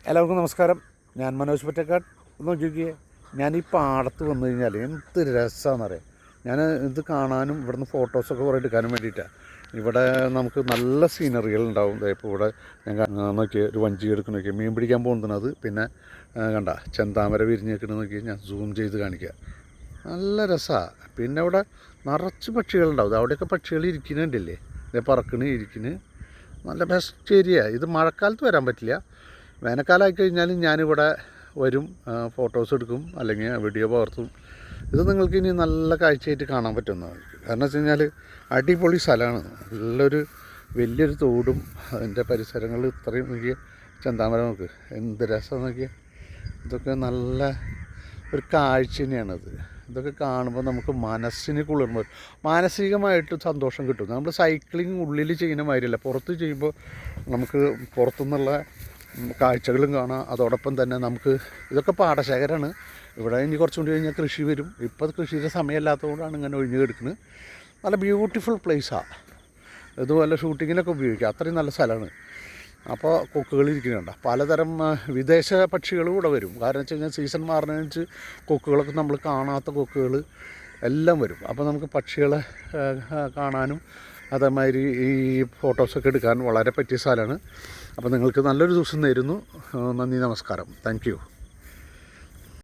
എല്ലാവർക്കും നമസ്കാരം. ഞാൻ മനോജ് പൊറ്റക്കാട്. നോക്കിക്കേ, ഞാൻ ഈ പാടത്ത് വന്നു കഴിഞ്ഞാൽ എന്ത് രസമാണെന്നറിയാം. ഞാൻ ഇത് കാണാനും ഇവിടുന്ന് ഫോട്ടോസൊക്കെ കുറേ എടുക്കാനും വേണ്ടിയിട്ടാണ്. ഇവിടെ നമുക്ക് നല്ല സീനറികൾ ഉണ്ടാവും. ഇപ്പോൾ ഇവിടെ ഞാൻ നോക്കിയാൽ ഒരു വഞ്ചി എടുക്കുന്ന നോക്കിയാൽ മീൻ പിടിക്കാൻ പോകുന്നത്. പിന്നെ കണ്ട ചെന്താമര വിരിഞ്ഞ് വെക്കുന്നത് നോക്കിയാൽ ഞാൻ സൂം ചെയ്ത് കാണിക്കുക. നല്ല രസമാണ്. പിന്നെ ഇവിടെ നിറച്ച് പക്ഷികളുണ്ടാവും. അവിടെയൊക്കെ പക്ഷികൾ ഇരിക്കുന്നുണ്ടല്ലേ, ഇതേ പറക്കണ് ഇരിക്കുന്നു. നല്ല ബെസ്റ്റ് ഏരിയ. ഇത് മഴക്കാലത്ത് വരാൻ പറ്റില്ല. വേനൽക്കാലമായി കഴിഞ്ഞാലും ഞാനിവിടെ വരും, ഫോട്ടോസ് എടുക്കും, അല്ലെങ്കിൽ വീഡിയോ പകർത്തും. ഇത് നിങ്ങൾക്ക് ഇനി നല്ല കാഴ്ചയായിട്ട് കാണാൻ പറ്റുന്നതാണ്. കാരണം വെച്ച് കഴിഞ്ഞാൽ അടിപൊളി സ്ഥലമാണ്. നല്ലൊരു വലിയൊരു തോടും അതിൻ്റെ പരിസരങ്ങൾ ഇത്രയും നോക്കിയ ചെന്താമര നോക്ക്, എന്ത് രസം നോക്കിയ. ഇതൊക്കെ നല്ല ഒരു കാഴ്ച തന്നെയാണത്. ഇതൊക്കെ കാണുമ്പോൾ നമുക്ക് മനസ്സിന് കുളിർമ വരും, മാനസികമായിട്ട് സന്തോഷം കിട്ടും. നമ്മൾ സൈക്ലിംഗ് ഉള്ളിൽ ചെയ്യുന്ന മാതിരിയല്ല, പുറത്ത് ചെയ്യുമ്പോൾ നമുക്ക് പുറത്തുനിന്നുള്ള കാഴ്ചകളും കാണാം. അതോടൊപ്പം തന്നെ നമുക്ക് ഇതൊക്കെ പാടശേഖരമാണ്. ഇവിടെ ഇനി കുറച്ചുകൂടി കഴിഞ്ഞാൽ കൃഷി വരും. ഇപ്പോൾ കൃഷിയുടെ സമയമല്ലാത്തതുകൊണ്ടാണ് ഇങ്ങനെ ഒഴിഞ്ഞു കിടക്കുന്നത്. നല്ല ബ്യൂട്ടിഫുൾ പ്ലേസാണ്. ഇതുപോലെ ഷൂട്ടിങ്ങിനൊക്കെ ഉപയോഗിക്കുക, അത്രയും നല്ല സ്ഥലമാണ്. അപ്പോൾ കൊക്കുകൾ ഇരിക്കുന്നുണ്ട്. പലതരം വിദേശ പക്ഷികളും ഇവിടെ വരും. കാരണം വെച്ച് കഴിഞ്ഞാൽ സീസൺ മാറുന്നതിനനുസരിച്ച് കൊക്കുകളൊക്കെ നമ്മൾ കാണാത്ത കൊക്കുകൾ എല്ലാം വരും. അപ്പോൾ നമുക്ക് പക്ഷികളെ കാണാനും അതേമാതിരി ഈ ഫോട്ടോസൊക്കെ എടുക്കാൻ വളരെ പറ്റിയ സ്ഥലമാണ്. അപ്പോൾ നിങ്ങൾക്ക് നല്ലൊരു ദിവസം നേരുന്നു. നന്ദി, നമസ്കാരം. Thank you.